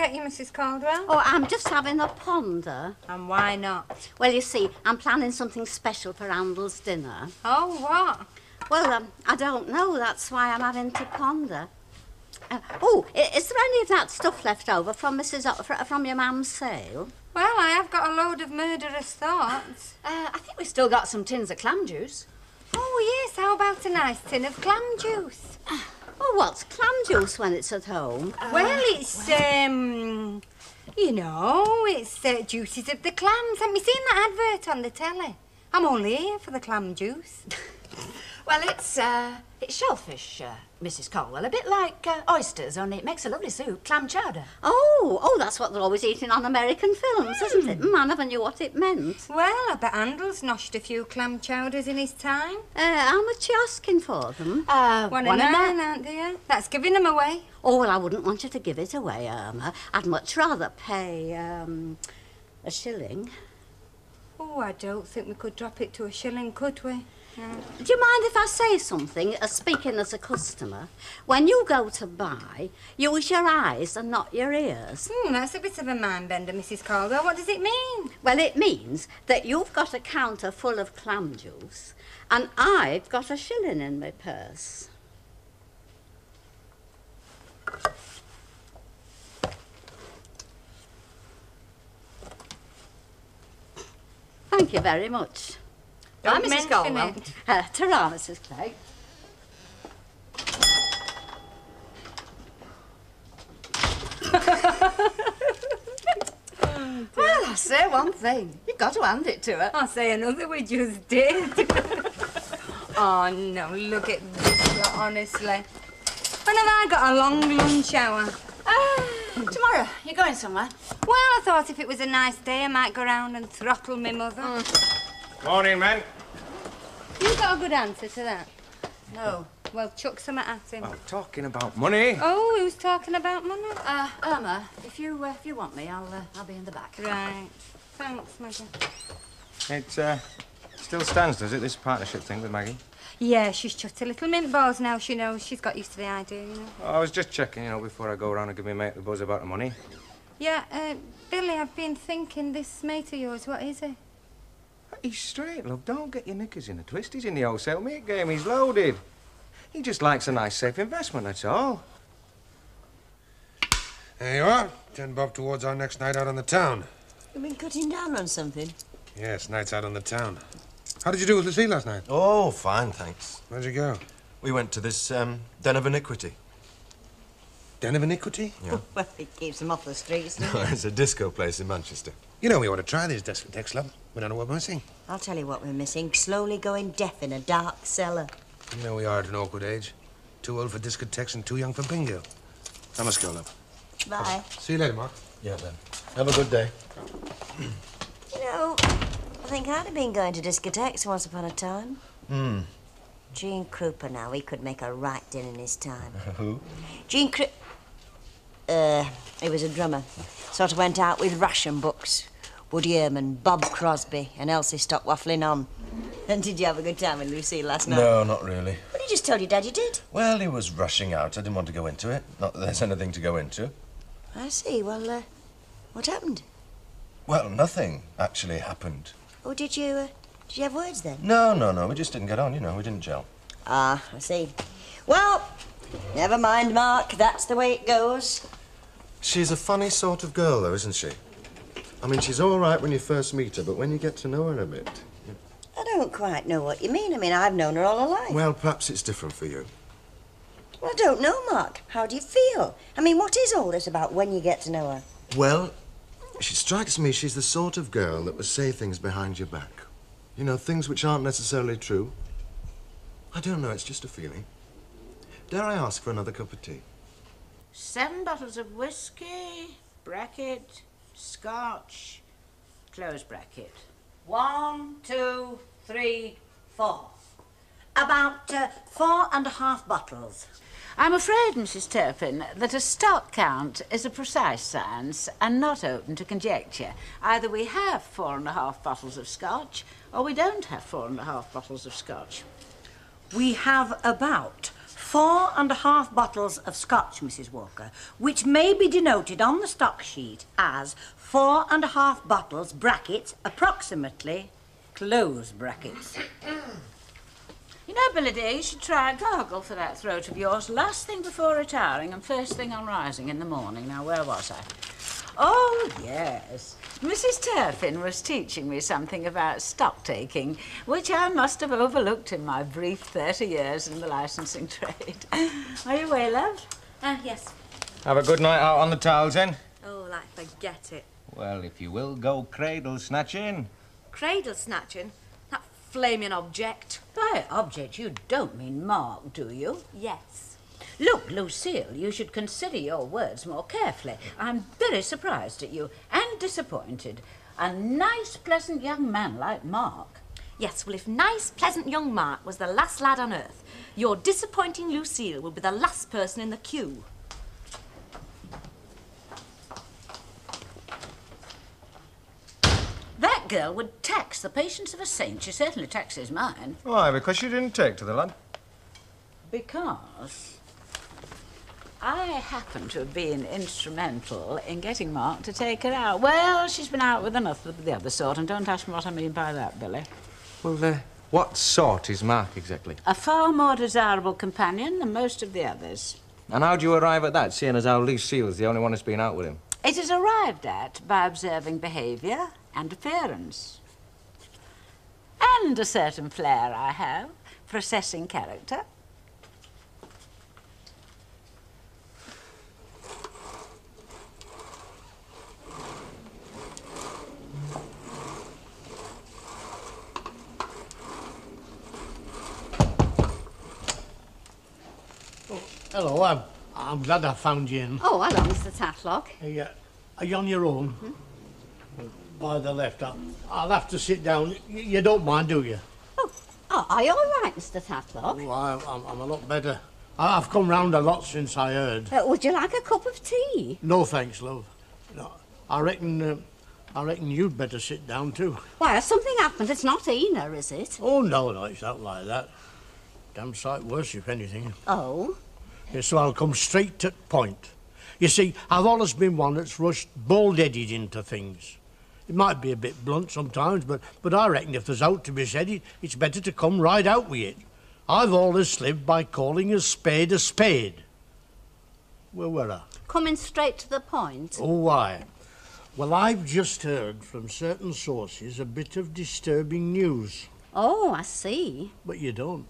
get you, Mrs. Caldwell? Oh, I'm just having a ponder. And why not? Well, you see, I'm planning something special for Randall's dinner. Oh, what? Well, I don't know. That's why I'm having to ponder. Is there any of that stuff left over from from your mum's sale? Well, I have got a load of murderous thoughts. I think we've still got some tins of clam juice. Oh, yes, how about a nice tin of clam juice? Oh, what's clam juice when it's at home? Well, it's, you know, it's juices of the clams. Haven't you seen that advert on the telly? I'm only here for the clam juice. Well, it's shellfish, Mrs. Caldwell. A bit like oysters, only it makes a lovely soup. Clam chowder. Oh, that's what they're always eating on American films, isn't it? I never knew what it meant. Well, I bet Handel's noshed a few clam chowders in his time. How much are you asking for them? One and nine, aren't you? That's giving them away. Oh, well, I wouldn't want you to give it away, Irma. I'd much rather pay, a shilling. Oh, I don't think we could drop it to a shilling, could we? Do you mind if I say something, speaking as a customer? When you go to buy, use your eyes and not your ears. That's a bit of a mind-bender, Mrs. Caldwell. What does it mean? Well, it means that you've got a counter full of clam juice and I've got a shilling in my purse. Thank you very much. Bye, Mrs. Caldwell. Ta-ra, Mrs. Clegg. Well, I say one thing. You've got to hand it to her. I'll say another, we just did. Oh, no, look at this lot, honestly. When have I got a long lunch hour? Tomorrow. You're going somewhere? Well, I thought if it was a nice day, I might go round and throttle my mother. Morning, men. You got a good answer to that? No. Well, chuck some at him. Oh, talking about money. Oh, who's talking about money? Irma, if you want me, I'll be in the back. Right. Thanks, Maggie. It still stands, does it, this partnership thing with Maggie? Yeah, she's chucked a little mint balls now. She knows. She's got used to the idea, you know. I was just checking, before I go around and give my mate the buzz about the money. Yeah, Billy, I've been thinking, this mate of yours, what is he? He's straight, love. Don't get your knickers in a twist. He's in the wholesale meat game. He's loaded. He just likes a nice, safe investment, that's all. There you are. 10 bob towards our next night out on the town. You've been cutting down on something? Yes, nights out on the town. How did you do with Lucy last night? Oh, fine, thanks. Where'd you go? We went to this den of iniquity. Den of iniquity? Yeah. Well, it keeps them off the streets, doesn't No, it? it's a disco place in Manchester. You know we ought to try these discotheques, love. We don't know what we're missing. I'll tell you what we're missing. Slowly going deaf in a dark cellar. You know we are at an awkward age. Too old for discotheques and too young for bingo. I must go, love. Bye. See you later, Mark. Yeah, then. Have a good day. You know, I think I'd have been going to discotheques once upon a time. Gene Krupa now, he could make a right din in his time. Who? Gene Krupa... he was a drummer. Sort of went out with ration books. Woody Herman, Bob Crosby, and Elsie stopped waffling on. And did you have a good time with Lucille last night? No, not really. Well, you just told your dad you did. Well, he was rushing out. I didn't want to go into it. Not that there's anything to go into. I see. Well, what happened? Well, nothing actually happened. Or did you have words then? No. We just didn't get on, we didn't gel. Ah, I see. Well, never mind, Mark. That's the way it goes. She's a funny sort of girl, though, isn't she? I mean, she's all right when you first meet her, but when you get to know her a bit... I don't quite know what you mean. I mean, I've known her all her life. Well, perhaps it's different for you. Well, I don't know, Mark. How do you feel? I mean, what is all this about when you get to know her? Well, she strikes me she's the sort of girl that would say things behind your back. Things which aren't necessarily true. I don't know, it's just a feeling. Dare I ask for another cup of tea? 7 bottles of whiskey, bracket, scotch, close bracket. 1, 2, 3, 4. About 4.5 bottles. I'm afraid, Mrs. Turpin, that a stock count is a precise science and not open to conjecture. Either we have 4.5 bottles of scotch, or we don't have 4.5 bottles of scotch. We have about 4.5 bottles of scotch, Mrs. Walker, which may be denoted on the stock sheet as 4.5 bottles, brackets, approximately, close brackets. You know, Billy dear, you should try a gargle for that throat of yours last thing before retiring and first thing on rising in the morning. Now, where was I? Oh, yes. Mrs. Turpin was teaching me something about stock-taking, which I must have overlooked in my brief 30 years in the licensing trade. Are you away, love? Yes. Have a good night out on the towels, then. Oh, like forget it. Well, if you will, go cradle snatching. Cradle snatching? That flaming object. By object, you don't mean Mark, do you? Yes. Look, Lucille, you should consider your words more carefully. I'm very surprised at you and disappointed. A nice, pleasant young man like Mark. Yes, well, if nice, pleasant young Mark was the last lad on earth, your disappointing Lucille will be the last person in the queue. That girl would tax the patience of a saint. She certainly taxes mine. Why, because you didn't take to the lad? Because I happen to have been instrumental in getting Mark to take her out. Well, she's been out with another of the other sort, and don't ask me what I mean by that, Billy. Well, what sort is Mark exactly? A far more desirable companion than most of the others. And how do you arrive at that, seeing as how Lucille's the only one that's been out with him? It is arrived at by observing behaviour and appearance. And a certain flair I have for assessing character. Hello, I'm glad I found you in. Oh, hello, Mr. Tatlock. Are you on your own? By the left, I'll have to sit down. You don't mind, do you? Oh, are you all right, Mr. Tatlock? Oh, I'm a lot better. I've come round a lot since I heard. Would you like a cup of tea? No, thanks, love. No, I reckon you'd better sit down too. Why, has something happened? It's not Ina, is it? Oh, no, it's not like that. Damn sight worse, if anything. Oh? Yeah, so I'll come straight to the point. You see, I've always been one that's rushed bald-headed into things. It might be a bit blunt sometimes, but I reckon if there's out to be said, it's better to come right out with it. I've always lived by calling a spade a spade. Where were I? Coming straight to the point. Oh, why? Well, I've just heard from certain sources a bit of disturbing news. Oh, I see. But you don't.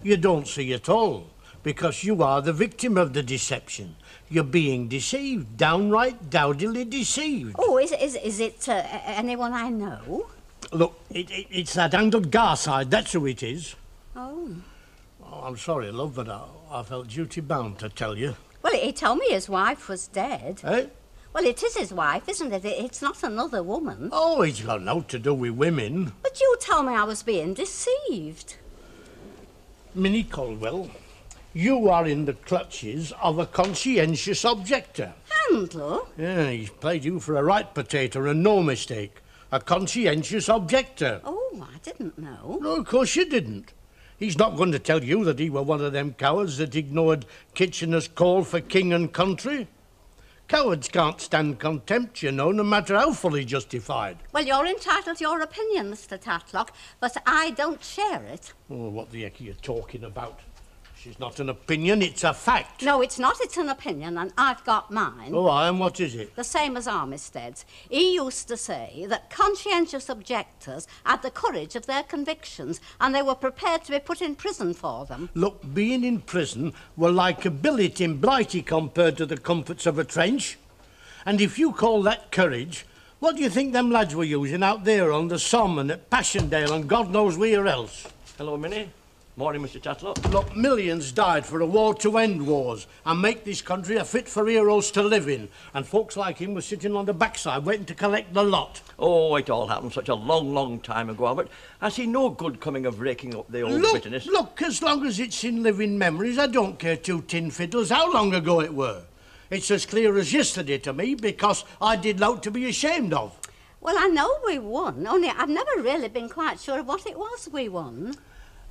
You don't see at all, because you are the victim of the deception. You're being deceived, downright dowdily deceived. Oh, is it anyone I know? Look, it's that handled Garside, that's who it is. Oh. Oh, I'm sorry, love, but I felt duty-bound to tell you. Well, he told me his wife was dead. Eh? Well, it is his wife, isn't it? It's not another woman. Oh, it's got naught to do with women. But you told me I was being deceived. Minnie Caldwell, you are in the clutches of a conscientious objector. Handler? Yeah, he's played you for a right potato and no mistake. A conscientious objector. Oh, I didn't know. No, of course you didn't. He's not going to tell you that he were one of them cowards that ignored Kitchener's call for king and country. Cowards can't stand contempt, you know, no matter how fully justified. Well, you're entitled to your opinion, Mr. Tatlock, but I don't share it. Oh, what the heck are you talking about? She's not an opinion, it's a fact. No, it's not. It's an opinion, and I've got mine. Oh, and what is it? The same as Armistead's. He used to say that conscientious objectors had the courage of their convictions, and they were prepared to be put in prison for them. Look, being in prison were like a billet in Blighty compared to the comforts of a trench. And if you call that courage, what do you think them lads were using out there on the Somme and at Passchendaele and God knows where else? Hello, Minnie. Morning, Mr. Tatlock. Look, millions died for a war to end wars and make this country a fit for heroes to live in. And folks like him were sitting on the backside waiting to collect the lot. Oh, it all happened such a long, long time ago, Albert. I see no good coming of raking up the old bitterness. Look, as long as it's in living memories, I don't care two tin fiddles how long ago it were. It's as clear as yesterday to me because I did naught to be ashamed of. Well, I know we won, only I've never really been quite sure of what it was we won.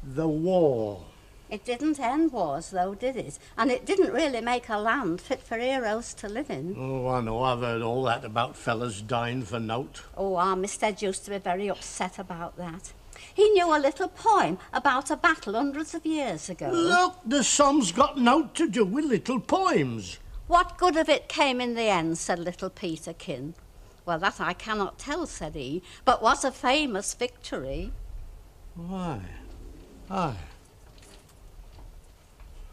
The war. It didn't end wars, though, did it? And it didn't really make a land fit for heroes to live in. Oh, I know. I've heard all that about fellas dying for nought. Oh, our Mr. used to be very upset about that. He knew a little poem about a battle hundreds of years ago. Look, the song's got nought to do with little poems. What good of it came in the end, said little Peterkin. Well, that I cannot tell, said he, but was a famous victory. Why? Aye.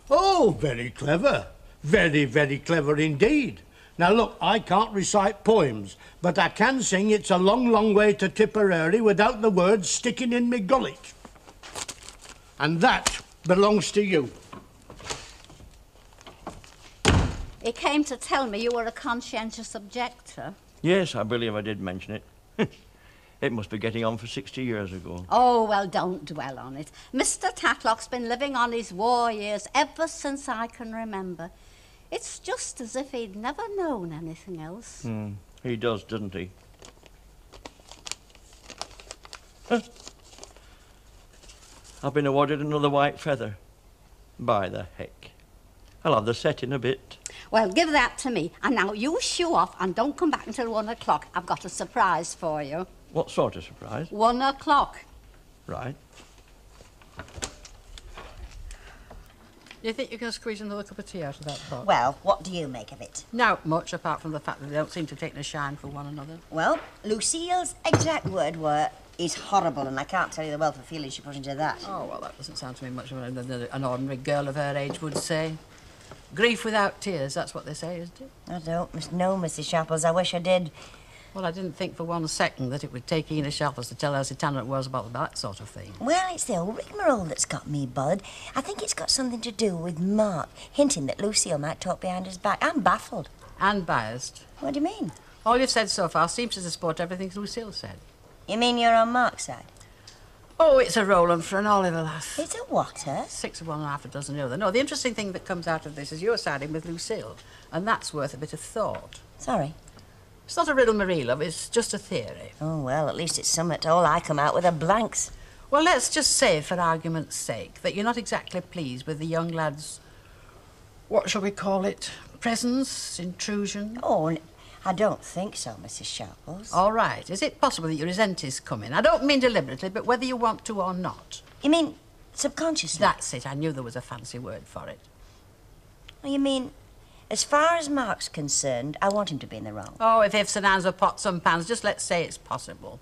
Oh, very clever. Very, very clever indeed. Now, look, I can't recite poems, but I can sing It's a Long, Long Way to Tipperary without the words sticking in me gullet. And that belongs to you. He came to tell me you were a conscientious objector. Yes, I believe I did mention it. It must be getting on for 60 years ago. Oh, well, don't dwell on it. Mr. Tatlock's been living on his war years ever since I can remember. It's just as if he'd never known anything else. He does, doesn't he? Huh. I've been awarded another white feather. By the heck. I'll have the set in a bit. Well, give that to me. And now you shoo off and don't come back until 1 o'clock. I've got a surprise for you. What sort of surprise? 1 o'clock. Right. Do you think you can squeeze another cup of tea out of that pot? Well, what do you make of it? Not much, apart from the fact that they don't seem to take a shine for one another. Well, Lucille's exact word were, "He's horrible," and I can't tell you the wealth of feeling she put into that. Oh, well, that doesn't sound to me much of an ordinary girl of her age would say. Grief without tears, that's what they say, isn't it? I don't know, Mrs. Sharples. I wish I did. Well, I didn't think for 1 second that it would take Ina Sharples to tell how satanic it was about that sort of thing. Well, it's the old rigmarole that's got me bothered. I think it's got something to do with Mark hinting that Lucille might talk behind his back. I'm baffled. And biased. What do you mean? All you've said so far seems to support everything Lucille said. You mean you're on Mark's side? Oh, it's a Roland for an Oliver, lass. It's a what, huh? 6 of one and half a dozen of the other. No, the interesting thing that comes out of this is you're siding with Lucille, and that's worth a bit of thought. Sorry. It's not a riddle, Marie, love, it's just a theory. Oh, well, at least it's somewhat. All I come out with are blanks. Well, let's just say, for argument's sake, that you're not exactly pleased with the young lad's, what shall we call it, presence, intrusion? Oh, I don't think so, Mrs. Sharples. All right. Is it possible that you resent his coming? I don't mean deliberately, but whether you want to or not. You mean subconsciously? That's it. I knew there was a fancy word for it. Well, you mean, as far as Mark's concerned, I want him to be in the wrong. Oh, if ifs and ands were pots and pans, just let's say it's possible.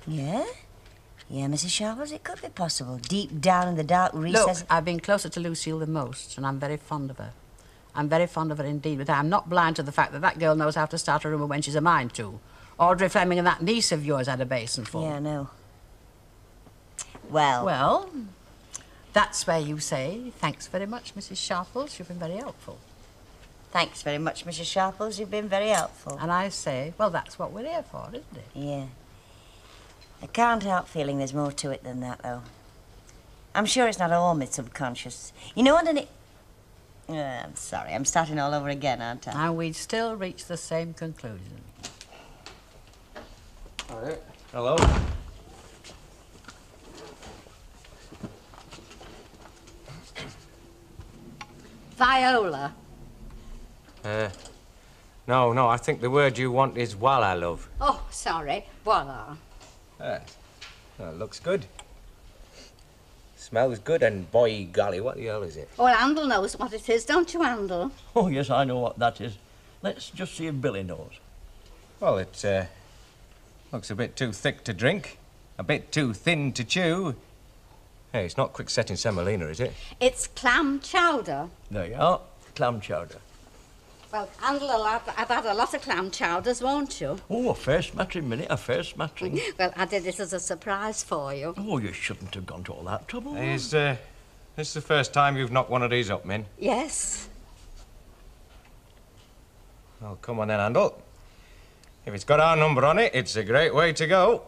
Yeah? Yeah, Mrs. Sharples, it could be possible. Deep down in the dark recess... Look, I've been closer to Lucille than most, and I'm very fond of her. I'm very fond of her indeed, but I'm not blind to the fact that that girl knows how to start a rumour when she's a mind to. Audrey Fleming and that niece of yours had a basin full. Yeah, I know. Well... Well, that's where you say, thanks very much, Mrs. Sharples, you've been very helpful. Thanks very much, Mrs. Sharples, you've been very helpful. And I say, well, that's what we're here for, isn't it? Yeah. I can't help feeling there's more to it than that, though. I'm sure it's not all my subconscious. You know, underneath... I'm sorry, I'm starting all over again, aren't I? And we'd still reach the same conclusion. All right. Hello. Viola. No, I think the word you want is voila, love. Oh, sorry. Voila. Well, looks good. Smells good, and by golly, what the hell is it? Oh, well, Handel knows what it is, don't you, Handel? Oh, yes, I know what that is. Let's just see if Billy knows. Well, it looks a bit too thick to drink, a bit too thin to chew. Hey, it's not quick-setting semolina, is it? It's clam chowder. There you are, clam chowder. Well, Handel, I've had a lot of clam chowders, won't you? Oh, a fair smattering, Minnie, a fair smattering. Well, I did it as a surprise for you. Oh, you shouldn't have gone to all that trouble. Is this the first time you've knocked one of these up, Min? Yes. Well, come on then, Handel. If it's got our number on it, it's a great way to go.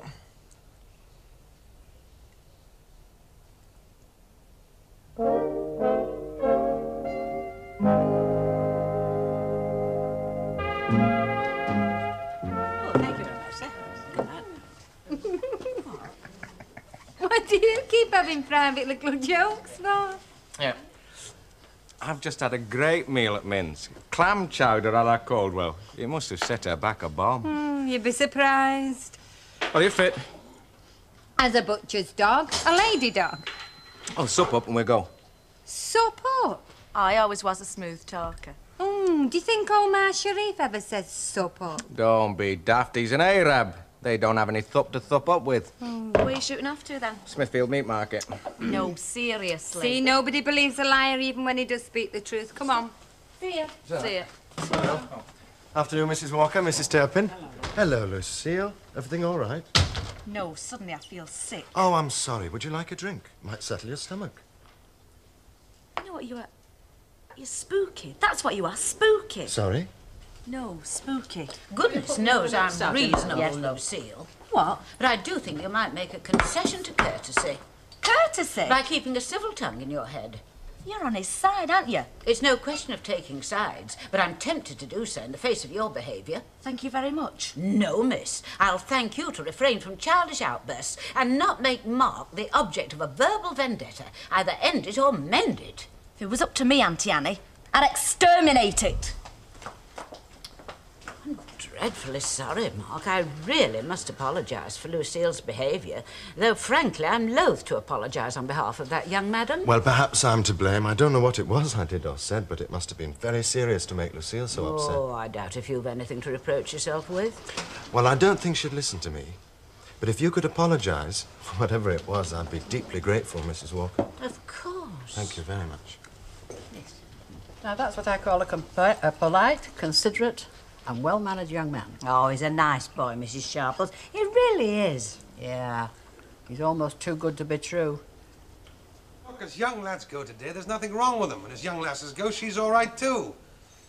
What do you keep having private little jokes for? Yeah. I've just had a great meal at Min's. Clam chowder a la Caldwell. It must have set her back a bomb. You'd be surprised. Are you fit? As a butcher's dog, a lady dog. Oh, sup up and we'll go. Sup up? I always was a smooth talker. Do you think Omar Sharif ever says sup up? Don't be daft, he's an Arab. They don't have any thup to thup up with. Where are you shooting off to, then? Smithfield Meat Market. No, seriously. See, nobody believes a liar even when he does speak the truth. Come on. See ya. See ya. Afternoon, Mrs. Walker, Mrs. Turpin. Hello, Lucille. Everything all right? No, suddenly I feel sick. Oh, I'm sorry. Would you like a drink? Might settle your stomach. You know what you are? You're spooky. That's what you are, spooky. Sorry? No, spooky. Goodness knows I'm Starting. reasonable, Yes. Lucille. What? But I do think you might make a concession to courtesy. Courtesy? By keeping a civil tongue in your head. You're on his side, aren't you? It's no question of taking sides, but I'm tempted to do so in the face of your behaviour. Thank you very much. No, miss. I'll thank you to refrain from childish outbursts and not make Mark the object of a verbal vendetta. Either end it or mend it. If it was up to me, Auntie Annie, I'd exterminate it. I'm dreadfully sorry, Mark. I really must apologise for Lucille's behaviour, though, frankly, I'm loath to apologise on behalf of that young madam. Well, perhaps I'm to blame. I don't know what it was I did or said, but it must have been very serious to make Lucille so upset. Oh, I doubt if you've anything to reproach yourself with. Well, I don't think she'd listen to me. But if you could apologise for whatever it was, I'd be deeply grateful, Mrs. Walker. Of course. Thank you very much. Yes. Now, that's what I call a polite, considerate and well-mannered young man. Oh, he's a nice boy, Mrs. Sharples. He really is. Yeah. He's almost too good to be true. Look, as young lads go today, there's nothing wrong with them. And as young lasses go, she's all right, too.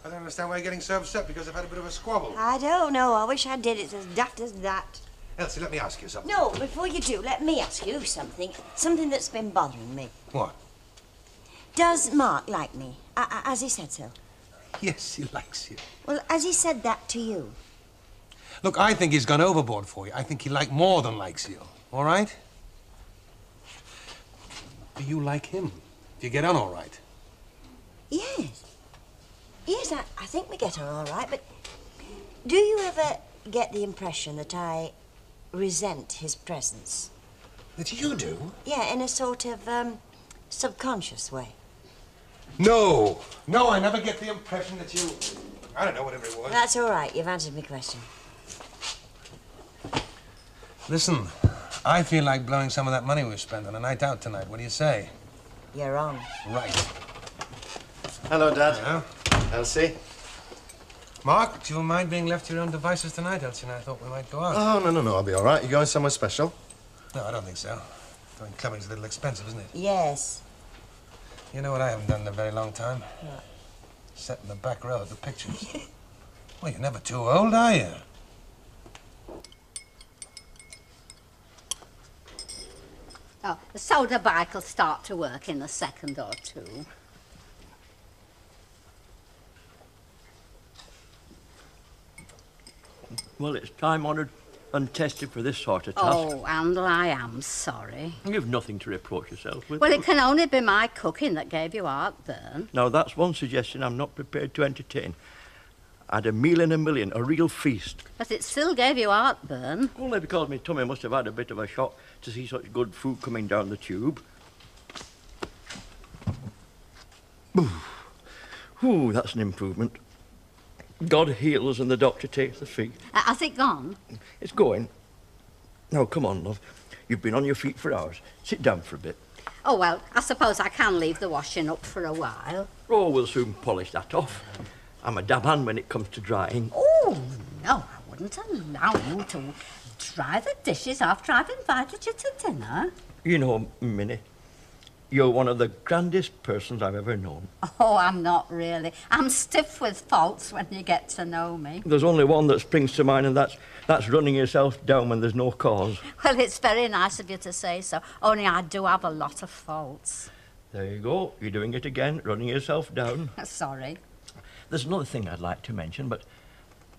I don't understand why you're getting so upset because I've had a bit of a squabble. I don't know. I wish I did. It's as daft as that. Elsie, let me ask you something. No, before you do, let me ask you something. Something that's been bothering me. What? Does Mark like me? Has he said so? Yes, he likes you. Well, has he said that to you? Look, I think he's gone overboard for you. I think he more than likes you. All right? Do you like him? Do you get on all right? Yes. Yes, I think we get on all right, but do you ever get the impression that I resent his presence? That you do? Yeah, in a sort of, subconscious way. No. No, I never get the impression that you... I don't know, whatever it was. That's all right. You've answered my question. Listen, I feel like blowing some of that money we've spent on a night out tonight. What do you say? You're on. Right. Hello, Dad. Hello. Elsie? Mark, do you mind being left to your own devices tonight, Elsie and I thought we might go out? Oh, no, I'll be all right. You going somewhere special? No, I don't think so. Going clubbing's a little expensive, isn't it? Yes. You know what I haven't done in a very long time? What? Sat in the back row at the pictures. Well, you're never too old, are you? Oh, the soda bike will start to work in a second or two. Well, it's time-honoured and tested for this sort of task. Oh, and I am sorry. You've nothing to reproach yourself with. Well, it can only be my cooking that gave you heartburn. Now, that's one suggestion I'm not prepared to entertain. I had a meal in a million, a real feast. But it still gave you heartburn. Only because my tummy must have had a bit of a shock to see such good food coming down the tube. Ooh, that's an improvement. God heals and the doctor takes the fee. Has it gone? It's going. Now, come on, love. You've been on your feet for hours. Sit down for a bit. Oh, well, I suppose I can leave the washing up for a while. Oh, we'll soon polish that off. I'm a dab hand when it comes to drying. Oh, no, I wouldn't allow you to dry the dishes after I've invited you to dinner. You know, Minnie, you're one of the grandest persons I've ever known. Oh, I'm not really. I'm stiff with faults when you get to know me. There's only one that springs to mind, and that's running yourself down when there's no cause. Well, it's very nice of you to say so, only I do have a lot of faults. There you go. You're doing it again, running yourself down. Sorry. There's another thing I'd like to mention, but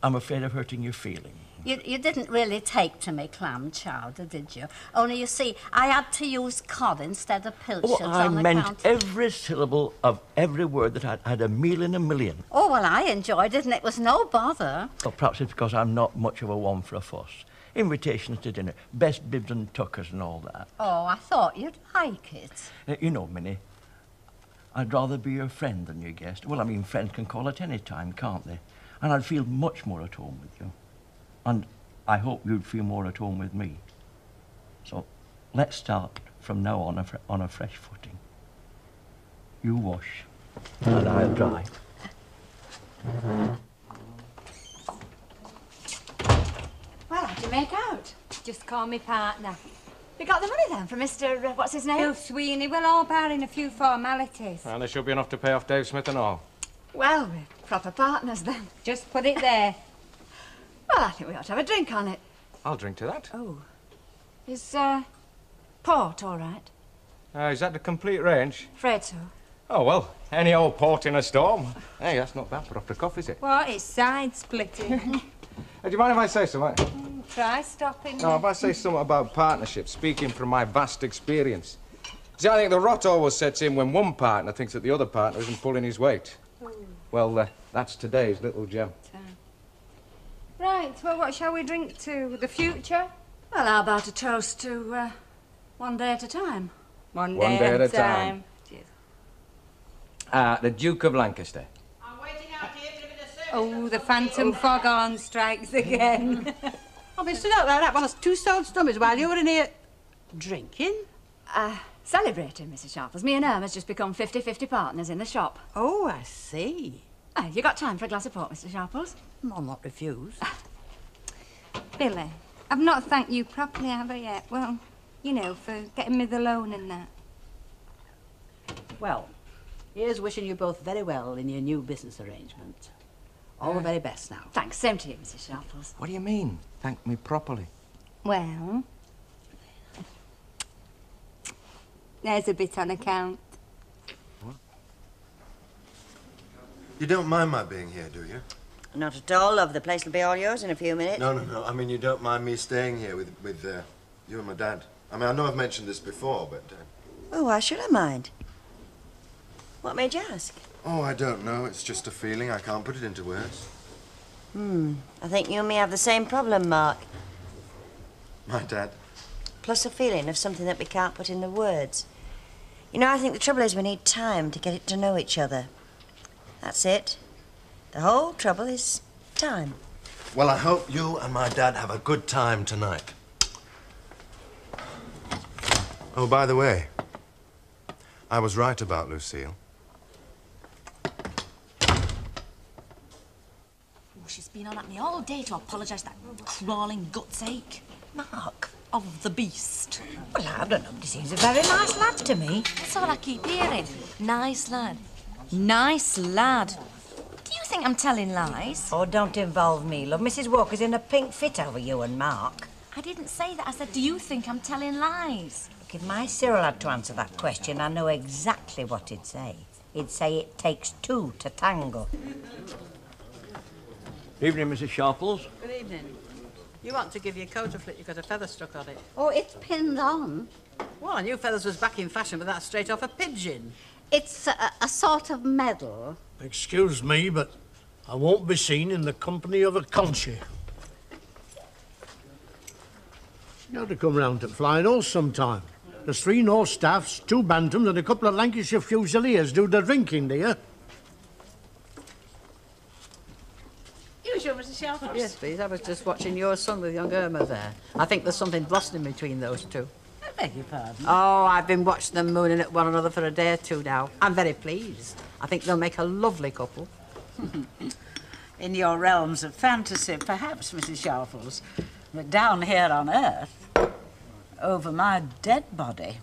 I'm afraid of hurting your feelings. You didn't really take to me clam chowder, did you? Only, you see, I had to use cod instead of pilchards I on meant account... every syllable of every word that I'd had a meal in a million. Oh, well, I enjoyed it, and it was no bother. Well, perhaps it's because I'm not much of a one for a fuss. Invitations to dinner, best bibs and tuckers and all that. Oh, I thought you'd like it. You know, Minnie, I'd rather be your friend than your guest. Well, I mean, friends can call at any time, can't they? And I'd feel much more at home with you. And I hope you'd feel more at home with me. So let's start from now on a fresh footing. You wash, and I'll dry. Well, how'd you make out? Just call me partner. You got the money then from Mr. what's his name? Bill Sweeney. We're all barring a few formalities. And there should be enough to pay off Dave Smith and all. Well, we're proper partners then. Just put it there. Well, I think we ought to have a drink on it. I'll drink to that. Oh. Is, port all right? Is that the complete range? Afraid so. Oh, well, any old port in a storm. Hey, that's not bad for off the cuff, is it? What? It's side splitting. Do you mind if I say something? Try stopping No, if I say something about partnership, speaking from my vast experience. See, I think the rot always sets in when one partner thinks that the other partner isn't pulling his weight. Well, that's today's little gem. Right, well, what shall we drink to? The future? Well, how about a toast to, one day at a time? One day at a time. The Duke of Lancaster. I'm waiting out here to be the service. Oh, the phantom foghorn strikes again. Oh, Mr. Note, that was 2 stone stomachs while you were in here drinking. Celebrating, Mrs. Sharples. Me and Irma's just become 50-50 partners in the shop. Oh, I see. You got time for a glass of port, Mr. Sharples? I'll not refuse. Billy, I've not thanked you properly, have I yet? Well, you know, for getting me the loan and that. Well, here's wishing you both very well in your new business arrangement. All the very best now. Thanks. Same to you, Mrs. Sharples. What do you mean? Thank me properly. Well, there's a bit on account. What? You don't mind my being here, do you? Not at all, love. The place will be all yours in a few minutes. No. I mean, you don't mind me staying here with you and my dad. I mean, I know I've mentioned this before, but... Oh, why should I mind? What made you ask? Oh, I don't know. It's just a feeling. I can't put it into words. I think you and me have the same problem, Mark. My dad? Plus a feeling of something that we can't put into words. You know, I think the trouble is we need time to get it to know each other. That's it. The whole trouble is time. Well, I hope you and my dad have a good time tonight. Oh, by the way, I was right about Lucille. She's been on at me all day to apologise for that crawling gut's ache. Mark, of the beast. Well, I don't know. He seems a very nice lad to me. That's all I keep hearing. Nice lad. Nice lad. Do you think I'm telling lies? Oh, don't involve me, love. Mrs. Walker's in a pink fit over you and Mark. I didn't say that. I said, do you think I'm telling lies? Look, if my Cyril had to answer that question, I know exactly what he'd say. He'd say it takes 2 to tango. Evening, Mrs. Sharples. Good evening. You want to give your coat a flick, you've got a feather stuck on it. Oh, it's pinned on. Well, I knew feathers was back in fashion, but that's straight off a pigeon. It's a sort of medal. Excuse me, but I won't be seen in the company of a conchi. You ought to come round to Flying Horse sometime. There's 3 North staffs, 2 bantams, and a couple of Lancashire Fusiliers do the drinking, do you? You sure, Mrs. Sharples? Yes, please. I was just watching your son with young Irma there. I think there's something blossoming between those 2. I beg your pardon. Oh, I've been watching them mooning at one another for a day or 2 now. I'm very pleased. I think they'll make a lovely couple. In your realms of fantasy, perhaps, Mrs. Sharples. But down here on Earth, over my dead body.